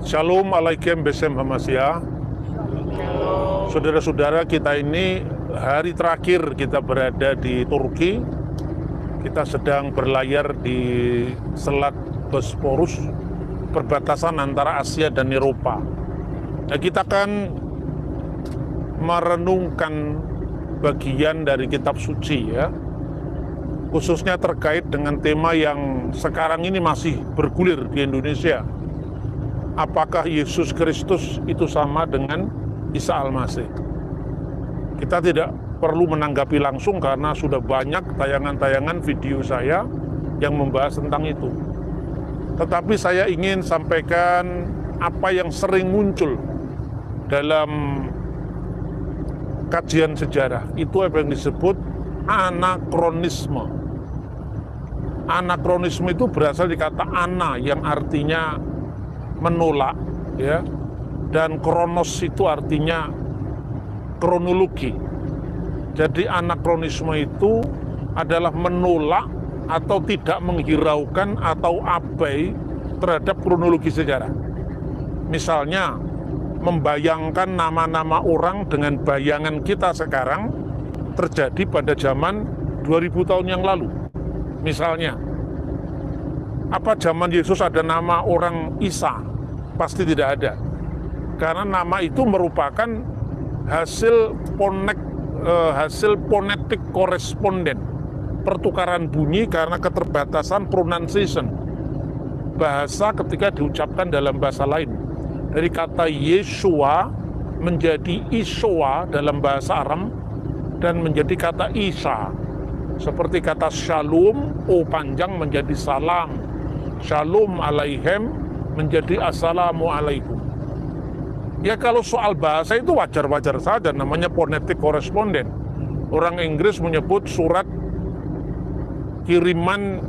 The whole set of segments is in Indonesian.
Shalom alaikum besem hamasya. Saudara-saudara, kita ini hari terakhir kita berada di Turki. Kita sedang berlayar di Selat Bosporus, perbatasan antara Asia dan Eropa. Nah, kita akan merenungkan bagian dari kitab suci ya, khususnya terkait dengan tema yang sekarang ini masih bergulir di Indonesia. Apakah Yesus Kristus itu sama dengan Isa Al-Masih? Kita tidak perlu menanggapi langsung karena sudah banyak tayangan-tayangan video saya yang membahas tentang itu. Tetapi saya ingin sampaikan apa yang sering muncul dalam kajian sejarah. Itu apa yang disebut anakronisme. Anakronisme itu berasal dari kata ana yang artinya menolak, ya, dan kronos itu artinya kronologi. Jadi anakronisme itu adalah menolak atau tidak menghiraukan atau abai terhadap kronologi sejarah. Misalnya membayangkan nama-nama orang dengan bayangan kita sekarang terjadi pada zaman 2000 tahun yang lalu. Misalnya, apa zaman Yesus ada nama orang Isa? Pasti tidak ada. Karena nama itu merupakan hasil phonetic correspondent, pertukaran bunyi karena keterbatasan pronunciation. Bahasa ketika diucapkan dalam bahasa lain. Dari kata Yeshua menjadi Iswa dalam bahasa Aram dan menjadi kata Isa. Seperti kata Shalom, O panjang menjadi salam. Shalom alaihim menjadi assalamualaikum. Ya, kalau soal bahasa itu wajar-wajar saja, namanya phonetic correspondent. Orang Inggris menyebut surat kiriman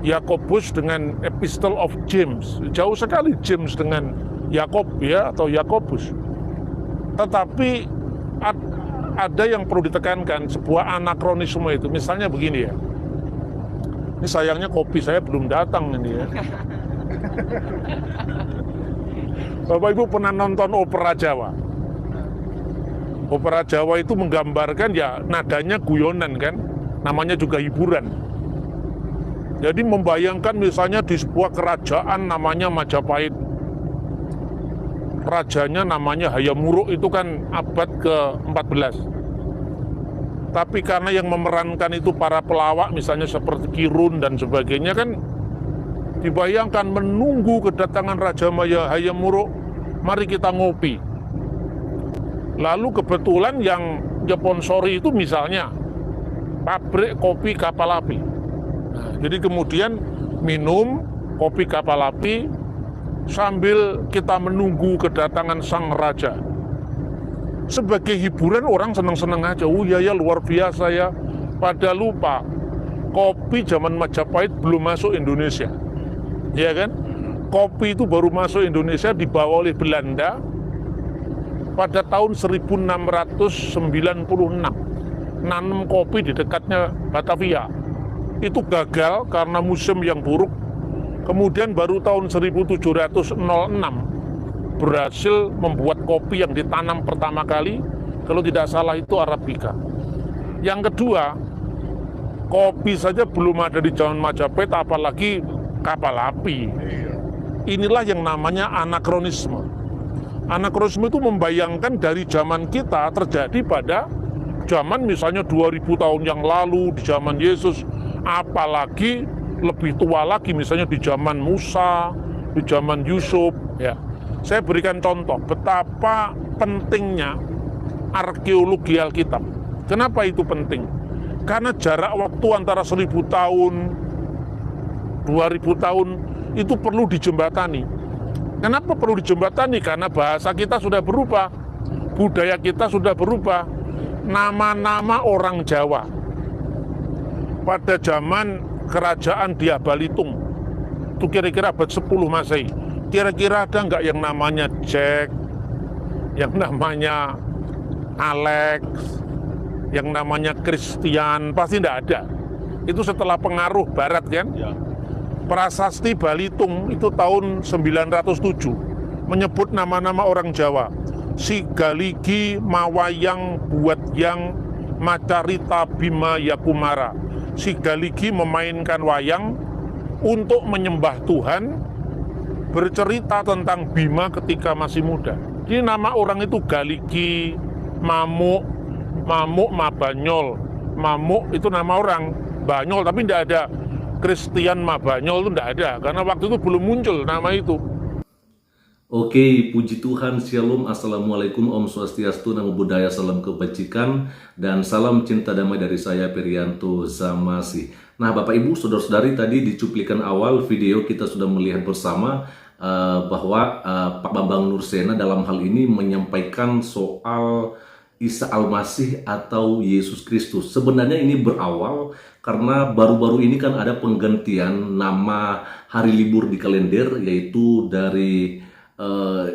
Yakobus dengan Epistle of James. Jauh sekali James dengan Yakob ya, atau Yakobus. Tetapi ada yang perlu ditekankan, sebuah anakronisme itu. Misalnya begini ya. Ini sayangnya kopi saya belum datang ini ya. Bapak Ibu pernah nonton opera Jawa? Opera Jawa itu menggambarkan ya nadanya guyonan kan, namanya juga hiburan. Jadi membayangkan misalnya di sebuah kerajaan namanya Majapahit. Rajanya namanya Hayam Wuruk, itu kan abad ke-14. Tapi karena yang memerankan itu para pelawak misalnya seperti Kirun dan sebagainya kan, dibayangkan menunggu kedatangan Raja Maya Hayam Wuruk, mari kita ngopi. Lalu kebetulan yang sponsori itu misalnya pabrik kopi Kapal Api. Nah, jadi kemudian minum kopi Kapal Api sambil kita menunggu kedatangan sang raja. Sebagai hiburan orang senang-senang aja. Oh ya luar biasa ya. Pada lupa kopi zaman Majapahit belum masuk Indonesia. Ya kan? Kopi itu baru masuk Indonesia dibawa oleh Belanda pada tahun 1696. Nanam kopi di dekatnya Batavia. Itu gagal karena musim yang buruk. Kemudian baru tahun 1706 berhasil membuat kopi yang ditanam pertama kali, kalau tidak salah itu Arabica. Yang kedua, kopi saja belum ada di zaman Majapahit, apalagi kapal api. Inilah yang namanya anakronisme. Anakronisme itu membayangkan dari zaman kita terjadi pada zaman misalnya 2000 tahun yang lalu, di zaman Yesus, apalagi lebih tua lagi misalnya di zaman Musa, di zaman Yusuf ya. Saya berikan contoh betapa pentingnya arkeologi Alkitab. Kenapa itu penting? Karena jarak waktu antara 1000 tahun, 2000 tahun itu perlu dijembatani. Kenapa perlu dijembatani? Karena bahasa kita sudah berubah, budaya kita sudah berubah. Nama-nama orang Jawa pada zaman kerajaan Dyah Balitung itu kira-kira abad 10 Masehi. Kira-kira ada nggak yang namanya Jack, yang namanya Alex, yang namanya Christian? Pasti nggak ada. Itu setelah pengaruh Barat kan? Ya. Prasasti Balitung itu tahun 907. menyebut nama-nama orang Jawa. Si Galigi Mawayang buat yang Macarita Bima Yakumara. Si Galigi memainkan wayang untuk menyembah Tuhan, bercerita tentang Bima ketika masih muda. Jadi nama orang itu Galigi, Mamuk, Mabanyol. Mamuk itu nama orang, Banyol, tapi tidak ada Christian Mabanyol, itu tidak ada, karena waktu itu belum muncul nama itu. Oke, puji Tuhan, Shalom, Assalamualaikum, Om Swastiastu, Namo Buddhaya, salam kebajikan, dan salam cinta damai dari saya, Perianto Zamasi. Nah, Bapak Ibu, Saudara-saudari, tadi di cuplikan awal video kita sudah melihat bersama bahwa Pak Bambang Nursena dalam hal ini menyampaikan soal Isa Al-Masih atau Yesus Kristus. Sebenarnya ini berawal karena baru-baru ini kan ada penggantian nama hari libur di kalender, yaitu dari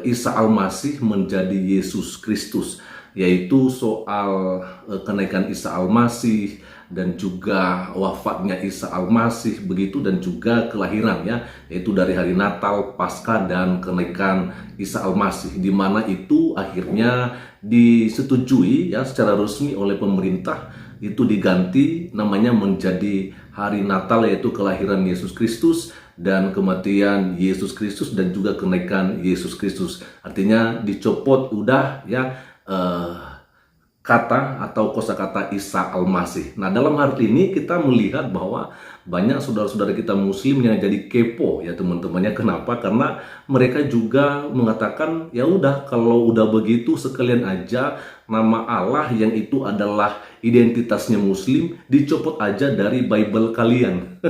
Isa Al-Masih menjadi Yesus Kristus, yaitu soal kenaikan Isa Al-Masih dan juga wafatnya Isa Al-Masih begitu, dan juga kelahirannya, yaitu dari hari Natal, Paskah, dan kenaikan Isa Al-Masih, di mana itu akhirnya disetujui ya secara resmi oleh pemerintah, itu diganti namanya menjadi hari Natal, yaitu kelahiran Yesus Kristus dan kematian Yesus Kristus dan juga kenaikan Yesus Kristus. Artinya dicopot udah ya kata atau kosakata Isa Al-Masih. Nah, dalam hal ini kita melihat bahwa banyak saudara-saudara kita Muslim yang jadi kepo ya teman-temannya. Kenapa? Karena mereka juga mengatakan ya udah, kalau udah begitu sekalian aja nama Allah yang itu adalah identitasnya Muslim dicopot aja dari Bible kalian.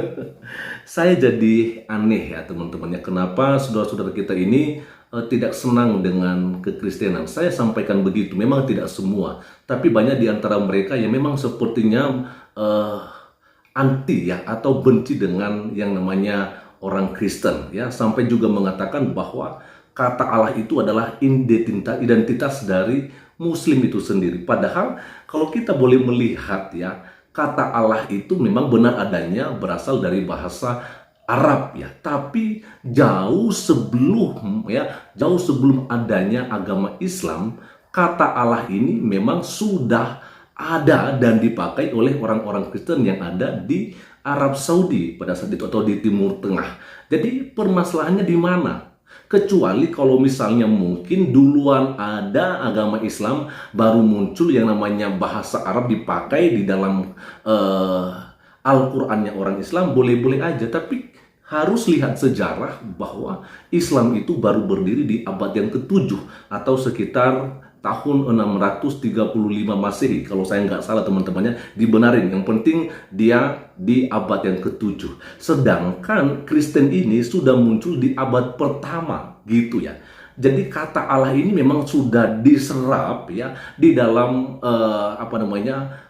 Saya jadi aneh ya teman-temannya, kenapa saudara-saudara kita ini tidak senang dengan kekristenan. Saya sampaikan begitu, memang tidak semua, tapi banyak di antara mereka yang memang sepertinya anti ya atau benci dengan yang namanya orang Kristen ya, sampai juga mengatakan bahwa kata Allah itu adalah identitas dari Muslim itu sendiri. Padahal kalau kita boleh melihat ya, kata Allah itu memang benar adanya berasal dari bahasa Arab ya, tapi jauh sebelum adanya agama Islam, kata Allah ini memang sudah ada dan dipakai oleh orang-orang Kristen yang ada di Arab Saudi pada saat itu atau di Timur Tengah. Jadi permasalahannya di mana? Kecuali kalau misalnya mungkin duluan ada agama Islam, baru muncul yang namanya bahasa Arab dipakai di dalam Al-Qur'annya orang Islam, boleh-boleh aja. Tapi harus lihat sejarah bahwa Islam itu baru berdiri di abad yang ke-7 atau sekitar tahun 635 Masehi. Kalau saya nggak salah teman-temannya, dibenarin. Yang penting dia di abad yang ke-7. Sedangkan Kristen ini sudah muncul di abad pertama gitu ya. Jadi kata Allah ini memang sudah diserap ya di dalam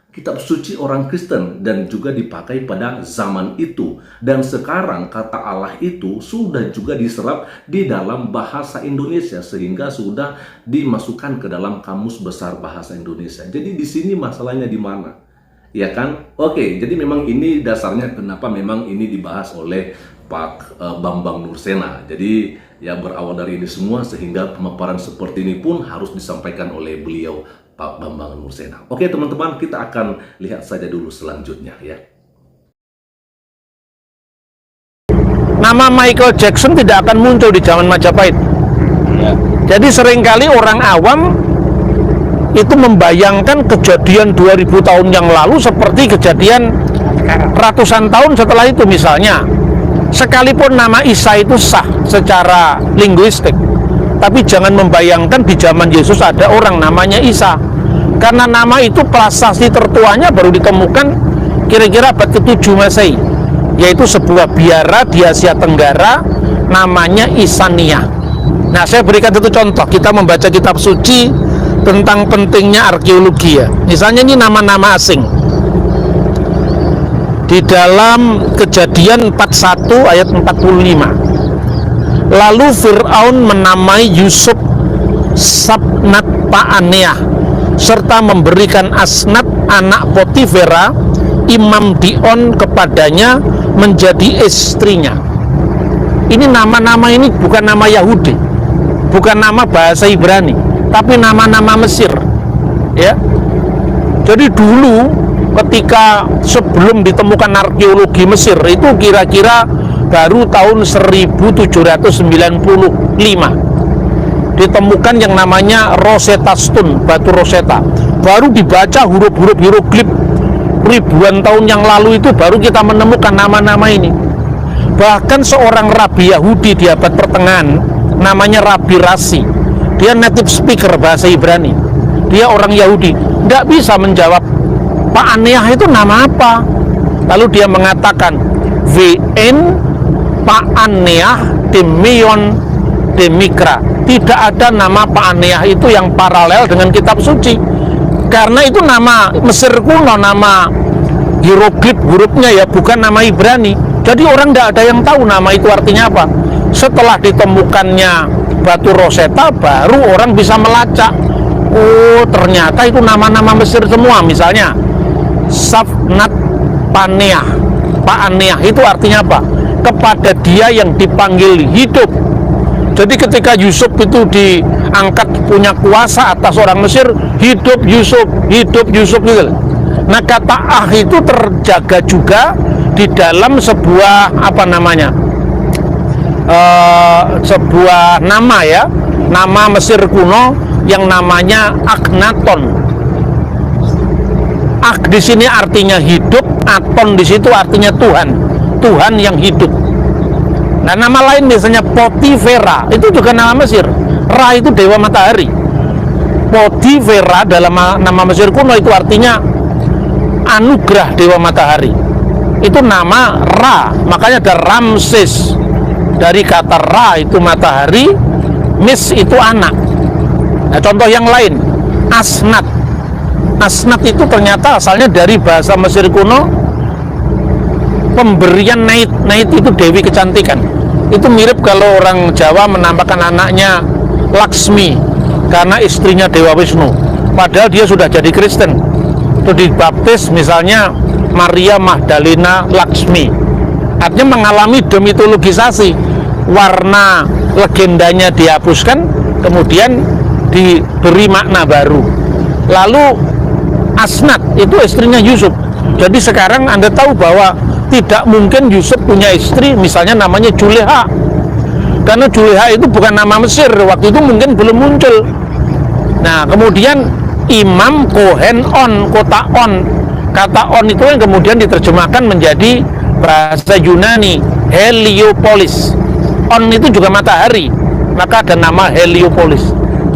kitab suci orang Kristen dan juga dipakai pada zaman itu. Dan sekarang kata Allah itu sudah juga diserap di dalam bahasa Indonesia sehingga sudah dimasukkan ke dalam Kamus Besar Bahasa Indonesia. Jadi di sini masalahnya di mana? Ya kan? Oke, jadi memang ini dasarnya kenapa memang ini dibahas oleh Pak Bambang Nursena. Jadi ya berawal dari ini semua sehingga pemaparan seperti ini pun harus disampaikan oleh beliau, Pak Bambang Nursena. Oke teman-teman, kita akan lihat saja dulu selanjutnya ya. Nama Michael Jackson tidak akan muncul di zaman Majapahit ya. Jadi seringkali orang awam itu membayangkan kejadian 2000 tahun yang lalu seperti kejadian ratusan tahun setelah itu. Misalnya, sekalipun nama Isa itu sah secara linguistik, tapi jangan membayangkan di zaman Yesus ada orang namanya Isa, karena nama itu prasasti tertuanya baru ditemukan kira-kira abad ke-7 Masehi, yaitu sebuah biara di Asia Tenggara namanya Isania. Nah, saya berikan satu contoh. Kita membaca kitab suci tentang pentingnya arkeologi ya. Misalnya ini nama-nama asing. Di dalam Kejadian 41 ayat 45. Lalu Fir'aun menamai Yusuf Sabnat Pa'aneah serta memberikan Asnat anak Potifera imam Dion kepadanya menjadi istrinya. Ini nama-nama ini bukan nama Yahudi. bukan nama bahasa Ibrani, tapi nama-nama Mesir. Ya. Jadi dulu ketika sebelum ditemukan arkeologi Mesir itu kira-kira baru tahun 1795 ditemukan yang namanya Rosetta Stone, batu Rosetta. Baru dibaca huruf-huruf hieroglif ribuan tahun yang lalu itu baru kita menemukan nama-nama ini. Bahkan seorang rabi Yahudi di abad pertengahan namanya Rabi Rasi, dia native speaker bahasa Ibrani, dia orang Yahudi, tidak bisa menjawab Pak Aneah itu nama apa. Lalu dia mengatakan VN Pak Aneah Demion Demikra. Tidak ada nama Pak Aneah itu yang paralel dengan kitab suci, karena itu nama Mesir kuno, nama hieroglif hurufnya ya, bukan nama Ibrani. Jadi orang tidak ada yang tahu nama itu artinya apa. Setelah ditemukannya batu Rosetta, baru orang bisa melacak. Oh, ternyata itu nama-nama Mesir semua. Misalnya Safnat Paneah, Pak Aneah itu artinya apa? Kepada dia yang dipanggil hidup. Jadi ketika Yusuf itu diangkat punya kuasa atas orang Mesir, hidup Yusuf gitu. Nah, kata ah itu terjaga juga di dalam sebuah sebuah nama ya, nama Mesir kuno yang namanya Akhenaton. Ak di sini artinya hidup, Aton di situ artinya Tuhan, Tuhan yang hidup. Nah, nama lain biasanya Potifera, itu juga nama Mesir. Ra itu dewa matahari. Potifera dalam nama Mesir kuno itu artinya anugerah dewa matahari. Itu nama Ra, makanya ada Ramses. Dari kata Ra itu matahari, Mis itu anak. Nah, contoh yang lain, Asnat. Asnat itu ternyata asalnya dari bahasa Mesir kuno, pemberian Nait. Nait itu dewi kecantikan. Itu mirip kalau orang Jawa menambahkan anaknya Laksmi karena istrinya Dewa Wisnu, padahal dia sudah jadi Kristen. Itu dibaptis misalnya Maria Magdalena Laksmi, artinya mengalami demitologisasi, warna legendanya dihapuskan, kemudian diberi makna baru. Lalu Asnat itu istrinya Yusuf. Jadi sekarang Anda tahu bahwa tidak mungkin Yusuf punya istri misalnya namanya Juleha, karena Juleha itu bukan nama Mesir, waktu itu mungkin belum muncul. Nah, kemudian Imam Kohen On, kota On, kata On itu yang kemudian diterjemahkan menjadi bahasa Yunani Heliopolis. On itu juga matahari, maka ada nama Heliopolis.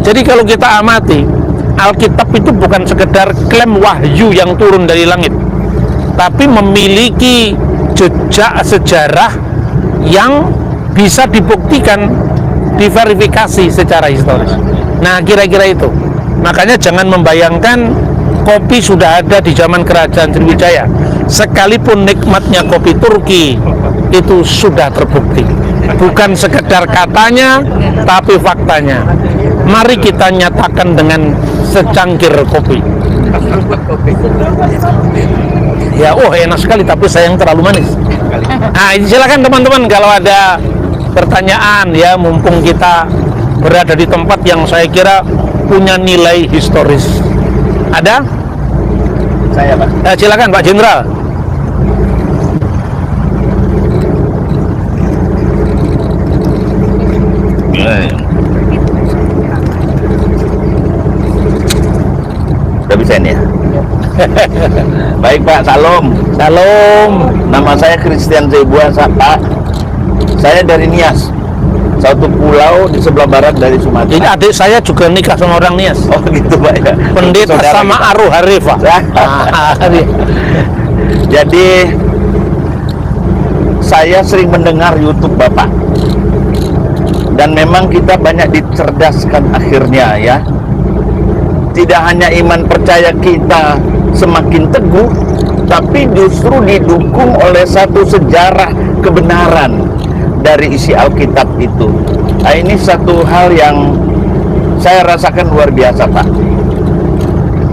Jadi kalau kita amati, Alkitab itu bukan sekedar klaim wahyu yang turun dari langit, tapi memiliki jejak sejarah yang bisa dibuktikan, diverifikasi secara historis. Nah, kira-kira itu. Makanya jangan membayangkan kopi sudah ada di zaman kerajaan Sriwijaya. Sekalipun nikmatnya kopi Turki itu sudah terbukti. Bukan sekedar katanya, tapi faktanya. Mari kita nyatakan dengan secangkir kopi. Ya, enak sekali, tapi sayang terlalu manis. Nah, silakan teman-teman kalau ada pertanyaan ya, mumpung kita berada di tempat yang saya kira punya nilai historis. Ada? Saya, Pak. Silakan Pak Jenderal. Udah bisa ini ya? Baik Pak, salam. Salam. Nama saya Christian Zebuasa, Pak. Saya dari Nias, satu pulau di sebelah barat dari Sumatera. Ini adik saya juga nikah sama orang Nias. Oh gitu Pak ya. Pendeta Saudara sama kita. Aru Harifah. Jadi saya sering mendengar YouTube Bapak, dan memang kita banyak dicerdaskan akhirnya ya. Tidak hanya iman percaya kita semakin teguh, tapi justru didukung oleh satu sejarah kebenaran dari isi Alkitab itu. Nah, ini satu hal yang saya rasakan luar biasa Pak.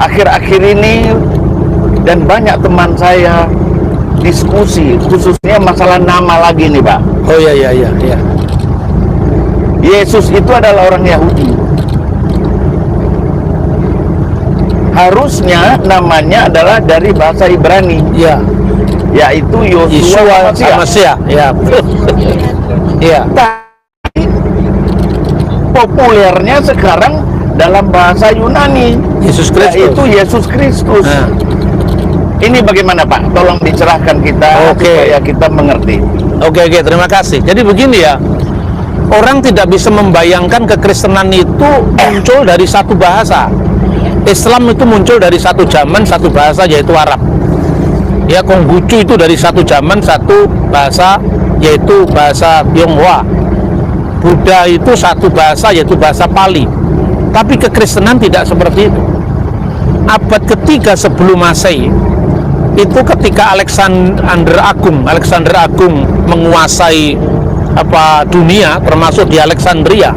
Akhir-akhir ini dan banyak teman saya diskusi, khususnya masalah nama lagi nih Pak. Oh iya. Yesus itu adalah orang Yahudi. Harusnya namanya adalah dari bahasa Ibrani, Ya, yaitu Yosua Yesua Masiah. Ya, ya, Tapi populernya sekarang dalam bahasa Yunani, Yesus Kristus. yaitu Yesus Kristus. Nah, Ini bagaimana Pak? Tolong dicerahkan kita Oke. supaya kita mengerti. oke, terima kasih. Jadi begini ya, orang tidak bisa membayangkan kekristenan itu muncul dari satu bahasa. Islam itu muncul dari satu zaman, satu bahasa, yaitu Arab. Ya, Konghucu itu dari satu zaman, satu bahasa, yaitu bahasa Tionghoa. Buddha itu satu bahasa, yaitu bahasa Pali. Tapi kekristenan tidak seperti itu. Abad ketiga sebelum Masehi, itu ketika Alexander Agung menguasai dunia, termasuk di Alexandria,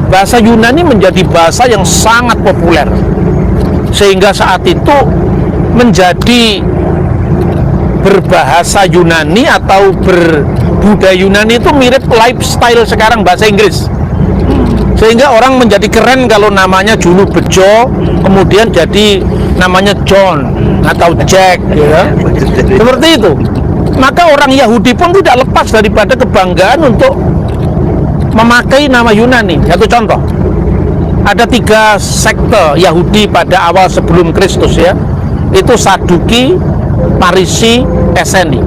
bahasa Yunani menjadi bahasa yang sangat populer, sehingga saat itu menjadi berbahasa Yunani atau berbudaya Yunani itu mirip lifestyle sekarang bahasa Inggris, sehingga orang menjadi keren kalau namanya Junu Bejo kemudian jadi namanya John atau Jack, ya. Seperti itu. Maka orang Yahudi pun tidak lepas daripada kebanggaan untuk memakai nama Yunani. Satu contoh, ada 3 sekte Yahudi pada awal sebelum Kristus, ya, itu Saduki, Parisi, Eseni.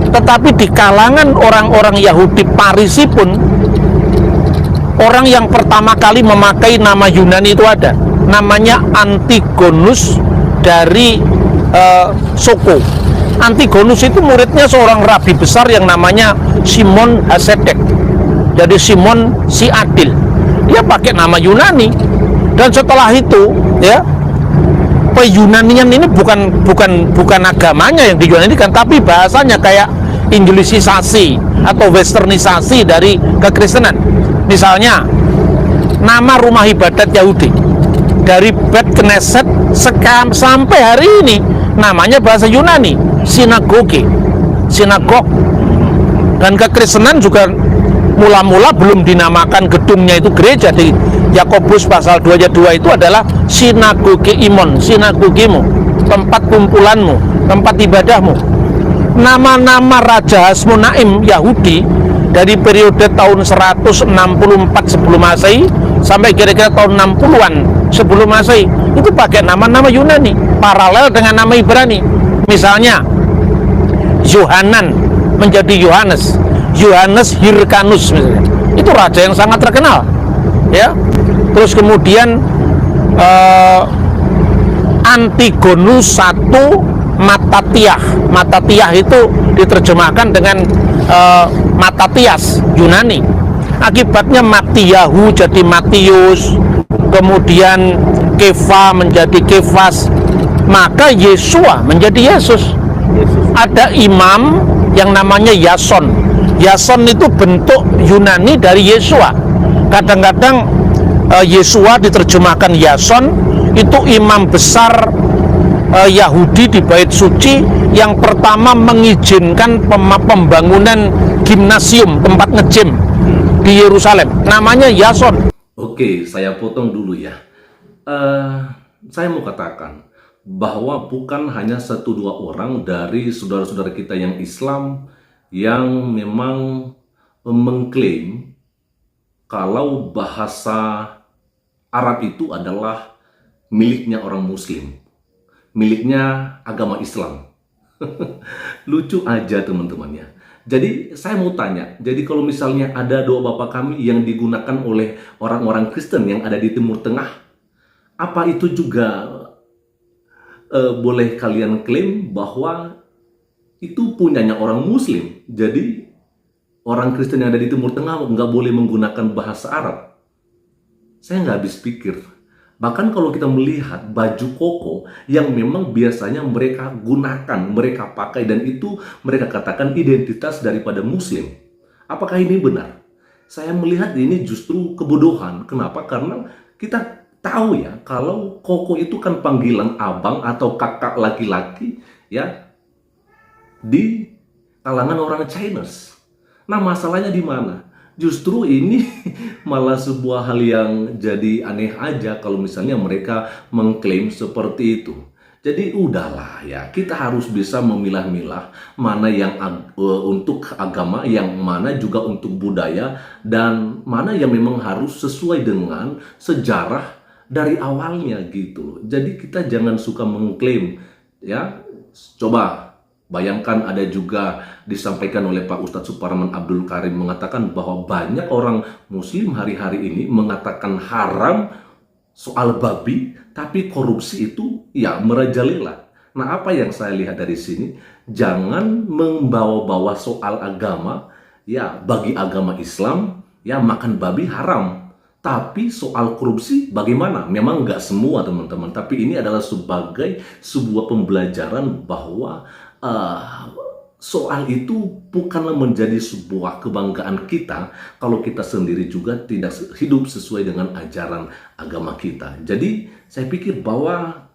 Tetapi di kalangan orang-orang Yahudi Parisi pun, orang yang pertama kali memakai nama Yunani itu ada, namanya Antigonus dari Soko. Antigonus itu muridnya seorang rabi besar yang namanya Simon Hasedek. Jadi Simon si Adil, dia pakai nama Yunani. Dan setelah itu, ya, Yunanian ini bukan agamanya yang diyunanikan, tapi bahasanya kayak Inggrisisasi atau westernisasi dari kekristenan. Misalnya nama rumah ibadat Yahudi dari Bet Knesset sampai hari ini namanya bahasa Yunani, sinagog. Dan kekristenan juga mula-mula belum dinamakan gedungnya itu gereja. Di Yakobus pasal 2 ayat 2 itu adalah sinagoge imon, sinagogimu, tempat kumpulanmu, tempat ibadahmu. Nama-nama Raja Hasmonaim Yahudi dari periode tahun 164 sebelum Masehi sampai kira-kira tahun 60-an sebelum Masehi itu pakai nama-nama Yunani paralel dengan nama Ibrani. Misalnya Yohanan menjadi Yohanes, Yohanes Hyrcanus misalnya. Itu raja yang sangat terkenal, ya. Terus kemudian Antigonus I Matatiah itu diterjemahkan dengan Matatias Yunani. Akibatnya Matiyahu jadi Matius, kemudian Kefa menjadi Kefas, maka Yesua menjadi Yesus. Ada imam yang namanya Yason. Yason itu bentuk Yunani dari Yesua. Kadang-kadang Yesua diterjemahkan Yason, itu imam besar Yahudi di Bait Suci yang pertama mengizinkan pembangunan gimnasium, tempat nge-gym di Yerusalem. Namanya Yason. Oke, saya potong dulu ya. Saya mau katakan bahwa bukan hanya 1-2 orang dari saudara-saudara kita yang Islam yang memang mengklaim kalau bahasa Arab itu adalah miliknya orang Muslim, miliknya agama Islam. Lucu aja teman-teman ya. Jadi saya mau tanya, jadi kalau misalnya ada doa Bapa Kami yang digunakan oleh orang-orang Kristen yang ada di Timur Tengah, apa itu juga boleh kalian klaim bahwa itu punyanya orang Muslim? Jadi orang Kristen yang ada di Timur Tengah nggak boleh menggunakan bahasa Arab? Saya nggak habis pikir. Bahkan kalau kita melihat baju koko yang memang biasanya mereka gunakan, mereka pakai, dan itu mereka katakan identitas daripada Muslim. Apakah ini benar? Saya melihat ini justru kebodohan. Kenapa? Karena kita tahu ya, kalau koko itu kan panggilan abang atau kakak laki-laki ya di kalangan orang Chinese. Nah, masalahnya di mana? Justru ini malah sebuah hal yang jadi aneh aja kalau misalnya mereka mengklaim seperti itu. Jadi udahlah ya, kita harus bisa memilah-milah mana yang untuk agama, yang mana juga untuk budaya, dan mana yang memang harus sesuai dengan sejarah dari awalnya gitu. Jadi kita jangan suka mengklaim ya. Coba bayangkan ada juga disampaikan oleh Pak Ustadz Suparman Abdul Karim mengatakan bahwa banyak orang muslim hari-hari ini mengatakan haram soal babi, tapi korupsi itu ya merajalela. Nah, apa yang saya lihat dari sini, jangan membawa-bawa soal agama, ya bagi agama Islam, ya makan babi haram. Tapi soal korupsi bagaimana? Memang nggak semua teman-teman, tapi ini adalah sebagai sebuah pembelajaran bahwa soal itu bukanlah menjadi sebuah kebanggaan kita kalau kita sendiri juga tidak hidup sesuai dengan ajaran agama kita. Jadi saya pikir bahwa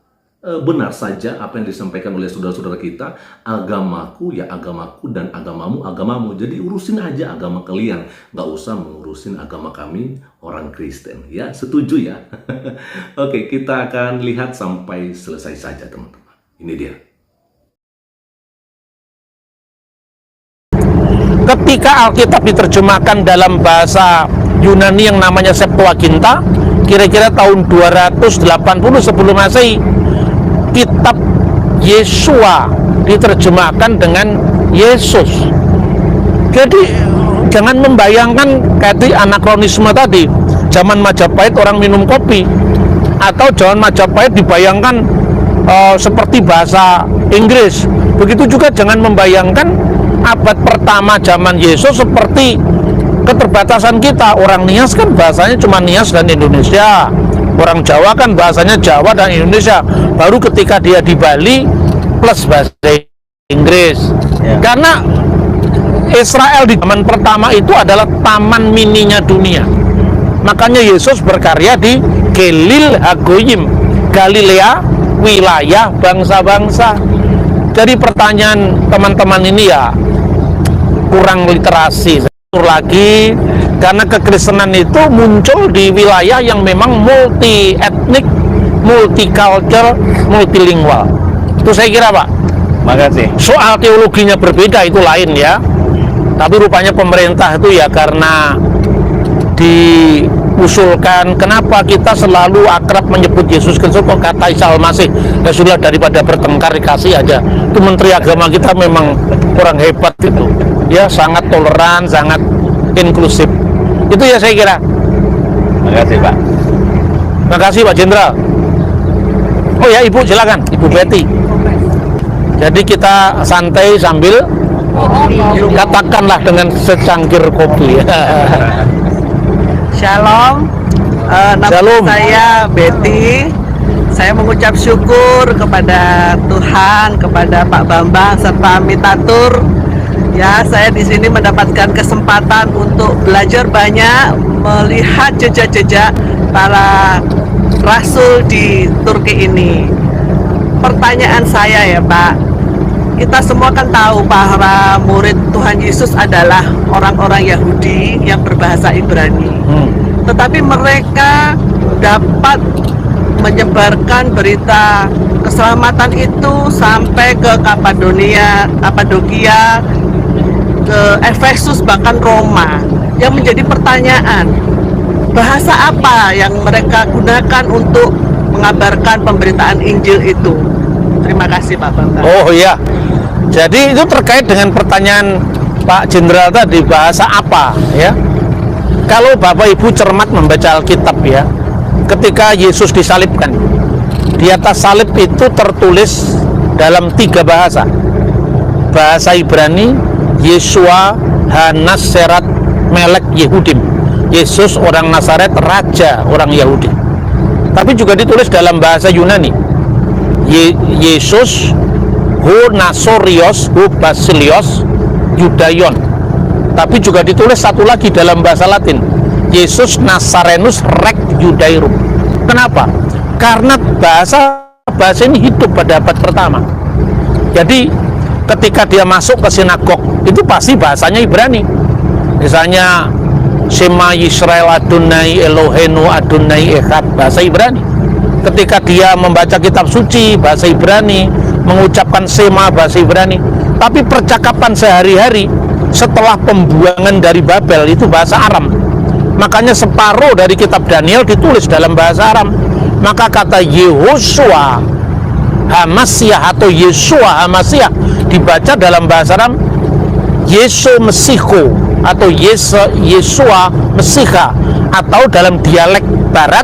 benar saja apa yang disampaikan oleh saudara-saudara kita, agamaku ya agamaku dan agamamu agamamu. Jadi urusin aja agama kalian, nggak usah mengurusin agama kami orang Kristen. Ya, setuju ya? Oke, kita akan lihat sampai selesai saja teman-teman. Ini dia. Ketika Alkitab diterjemahkan dalam bahasa Yunani yang namanya Septuaginta, kira-kira tahun 280 sebelum Masehi, kitab Yesua diterjemahkan dengan Yesus. Jadi jangan membayangkan kayak di anakronisme tadi, zaman Majapahit orang minum kopi, atau zaman Majapahit dibayangkan seperti bahasa Inggris. Begitu juga jangan membayangkan abad pertama zaman Yesus seperti keterbatasan kita. Orang Nias kan bahasanya cuma Nias dan Indonesia, orang Jawa kan bahasanya Jawa dan Indonesia. Baru ketika dia di Bali plus bahasa Inggris ya. Karena Israel di zaman pertama itu adalah taman mininya dunia. Makanya Yesus berkarya di Galil Hagoyim, Galilea, wilayah bangsa-bangsa. Jadi pertanyaan teman-teman ini ya kurang literasi lagi, karena kekristenan itu muncul di wilayah yang memang multi etnik, multicultural, multilingual. Itu saya kira, Pak. Makasih. Soal teologinya berbeda itu lain ya. Tapi rupanya pemerintah itu ya karena diusulkan, kenapa kita selalu akrab menyebut Yesus Kristus, kok kata Isa Al-Masih, ya sudah daripada bertengkar dikasih aja. Itu Menteri Agama kita memang kurang hebat itu ya, sangat toleran, sangat inklusif. Itu ya saya kira. Makasih Pak. Makasih Pak Jenderal. Oh ya Ibu silakan, Ibu Betty. Jadi kita santai sambil katakanlah dengan secangkir kopi. Shalom, nama Shalom. saya Betty. Saya mengucap syukur kepada Tuhan, kepada Pak Bambang serta Mitatur. Ya, saya di sini mendapatkan kesempatan untuk belajar banyak, melihat jejak-jejak para rasul di Turki ini. Pertanyaan saya ya Pak, kita semua kan tahu para murid Tuhan Yesus adalah orang-orang Yahudi yang berbahasa Ibrani. Tetapi mereka dapat menyebarkan berita keselamatan itu sampai ke Kapadokia, ke Efesus, bahkan Roma. Yang menjadi pertanyaan, bahasa apa yang mereka gunakan untuk mengabarkan pemberitaan Injil itu? Terima kasih Pak Bambang. Oh iya. Jadi itu terkait dengan pertanyaan Pak Jenderal tadi, bahasa apa ya? Kalau Bapak Ibu cermat membaca Alkitab ya, ketika Yesus disalibkan, di atas salib itu tertulis dalam 3 bahasa. Bahasa Ibrani, Yesua Hanas Serat Melek Yehudim. Yesus orang Nazaret, raja orang Yahudi. Tapi juga ditulis dalam bahasa Yunani, Yesus Hu Nasorios Hu Basilios Yudayon. Tapi juga ditulis satu lagi dalam bahasa Latin, Yesus Nazarenus Rek Judairum. Kenapa? Karena bahasa ini hidup pada abad pertama. Jadi ketika dia masuk ke sinagog itu pasti bahasanya Ibrani. Misalnya Shema Yisrael Adonai Elohenu Adonai Echad, bahasa Ibrani. Ketika dia membaca kitab suci, bahasa Ibrani, mengucapkan Shema, bahasa Ibrani. Tapi percakapan sehari-hari setelah pembuangan dari Babel itu bahasa Aram. Makanya separuh dari kitab Daniel ditulis dalam bahasa Aram. Maka kata Yehoshua Hamasiah atau Yesua Hamasiah dibaca dalam bahasa Aram Yesu Mesiko atau Yesua Mesika, atau dalam dialek barat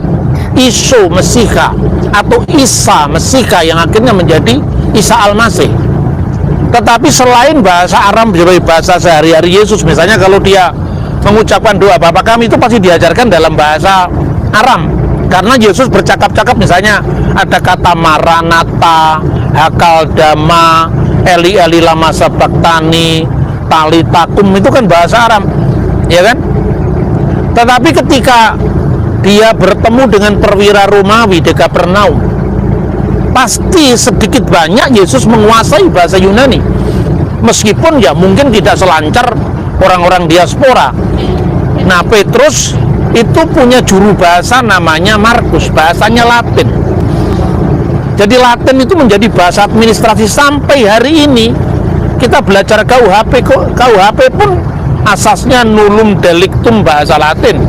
Isu Mesika atau Isa Mesika yang akhirnya menjadi Isa Al-Masih. Tetapi selain bahasa Aram sebagai bahasa sehari-hari Yesus, misalnya kalau dia mengucapkan doa Bapa kami, itu pasti diajarkan dalam bahasa Aram. Karena Yesus bercakap-cakap, misalnya ada kata Maranatha, Hakaldama, Eli Eli lama sabaktani, Talitakum, itu kan bahasa Aram, ya kan? Tetapi ketika dia bertemu dengan perwira Romawi di Kapernaum, pasti sedikit banyak Yesus menguasai bahasa Yunani, meskipun ya mungkin tidak selancar orang-orang diaspora. Nah, Petrus itu punya juru bahasa namanya Markus, bahasanya Latin. Jadi Latin itu menjadi bahasa administrasi sampai hari ini. Kita belajar KUHP pun asasnya nullum delictum bahasa Latin,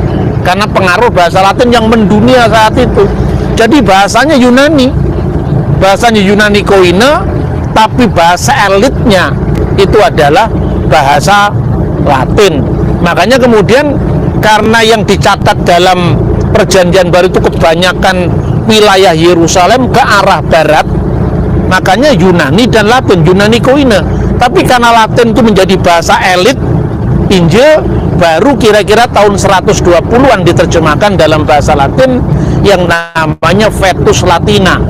karena pengaruh bahasa Latin yang mendunia saat itu. Jadi bahasanya Yunani, bahasanya Yunani Koine, tapi bahasa elitnya itu adalah bahasa Latin. Makanya kemudian karena yang dicatat dalam Perjanjian Baru itu kebanyakan wilayah Yerusalem ke arah barat, makanya Yunani dan Latin, Yunani Koine. Tapi karena Latin itu menjadi bahasa elit, Injil baru kira-kira tahun 120-an diterjemahkan dalam bahasa Latin yang namanya Vetus Latina.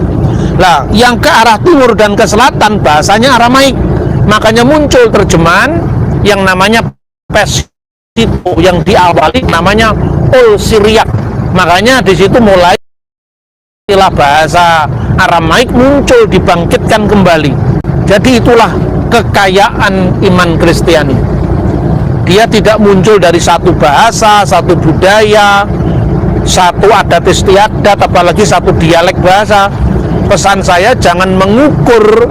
Nah, yang ke arah timur dan ke selatan bahasanya Aramaik. Makanya muncul terjemahan yang namanya Pesito, yang diawali namanya Ol Syriac. Makanya di situ mulai istilah bahasa Aramaik muncul, dibangkitkan kembali. Jadi itulah kekayaan iman Kristiani. Dia tidak muncul dari satu bahasa, satu budaya, satu adat istiadat, apalagi satu dialek bahasa. Pesan saya, jangan mengukur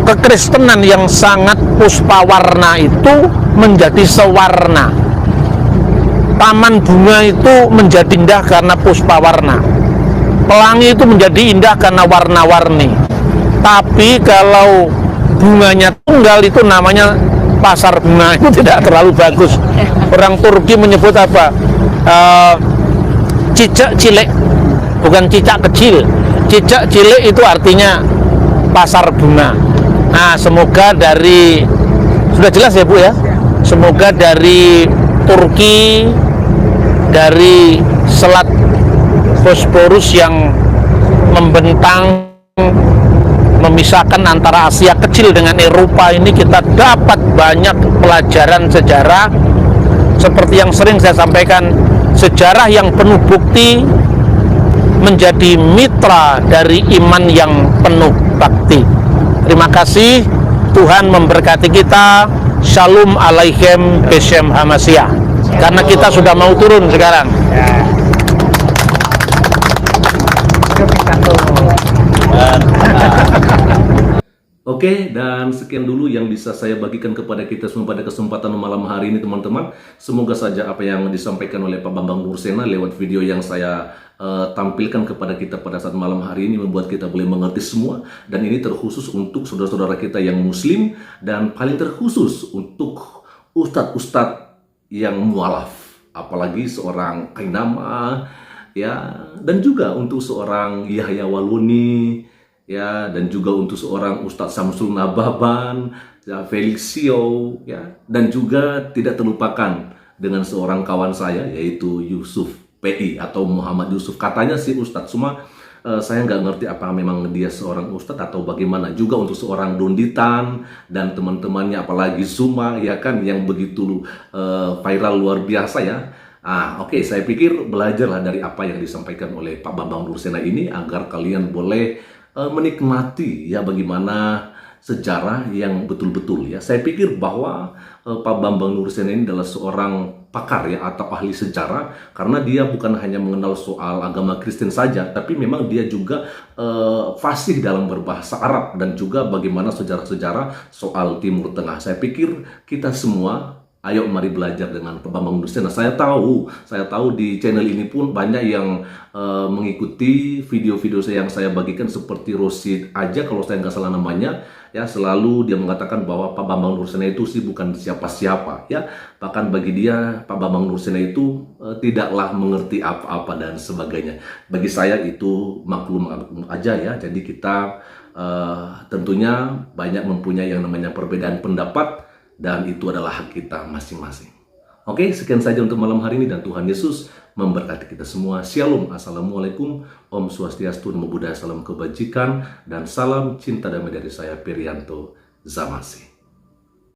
kekristenan yang sangat puspawarna itu menjadi sewarna. Taman bunga itu menjadi indah karena puspawarna. Pelangi itu menjadi indah karena warna-warni. Tapi kalau bunganya tunggal itu namanya pasar bunga, itu tidak terlalu bagus. Orang Turki menyebut apa? Cicak cilik, bukan cicak kecil. Cicak cilik itu artinya pasar bunga. Nah, semoga dari, sudah jelas ya Bu ya, semoga dari Turki, dari Selat Bosporus yang membentang memisahkan antara Asia kecil dengan Eropa ini, kita dapat banyak pelajaran sejarah. Seperti yang sering saya sampaikan, sejarah yang penuh bukti menjadi mitra dari iman yang penuh bakti. Terima kasih, Tuhan memberkati kita. Shalom Aleichem Beshem Hamasiah. Karena kita sudah mau turun sekarang. Oke, dan sekian dulu yang bisa saya bagikan kepada kita semua pada kesempatan malam hari ini, teman-teman. Semoga saja apa yang disampaikan oleh Pak Bambang Nursena lewat video yang saya tampilkan kepada kita pada saat malam hari ini membuat kita boleh mengerti semua. Dan ini terkhusus untuk saudara-saudara kita yang muslim, dan paling terkhusus untuk ustadz-ustadz yang mualaf, apalagi seorang Kainama, ya, dan juga untuk seorang Yahya Waluni, ya, dan juga untuk seorang Ustadz Samsul Nababan, ya, Felixio, ya, dan juga tidak terlupakan dengan seorang kawan saya yaitu Yusuf PI atau Muhammad Yusuf. Katanya sih Ustadz, cuma saya nggak ngerti apa memang dia seorang Ustadz atau bagaimana. Juga untuk seorang Donditan dan teman-temannya, apalagi Suma, ya kan, yang begitu viral luar biasa ya. Oke, saya pikir belajarlah dari apa yang disampaikan oleh Pak Bambang Nursena ini agar kalian boleh menikmati ya bagaimana sejarah yang betul-betul ya. Saya pikir bahwa Pak Bambang Nursena ini adalah seorang pakar ya atau ahli sejarah, karena dia bukan hanya mengenal soal agama Kristen saja, tapi memang dia juga fasih dalam berbahasa Arab dan juga bagaimana sejarah-sejarah soal Timur Tengah. Saya pikir kita semua ayo mari belajar dengan Pak Bambang Nursena. Saya tahu di channel ini pun banyak yang mengikuti video-video yang saya bagikan, seperti Rosid aja kalau saya nggak salah namanya ya, selalu dia mengatakan bahwa Pak Bambang Nursena itu sih bukan siapa-siapa ya, bahkan bagi dia Pak Bambang Nursena itu tidaklah mengerti apa-apa dan sebagainya. Bagi saya itu maklum aja ya. Jadi kita tentunya banyak mempunyai yang namanya perbedaan pendapat, dan itu adalah hak kita masing-masing. Oke, sekian saja untuk malam hari ini, dan Tuhan Yesus memberkati kita semua. Shalom, Assalamualaikum, Om Swastiastu, Namo Buddhaya, salam kebajikan, dan salam cinta damai dari saya, Perianto Zamasi.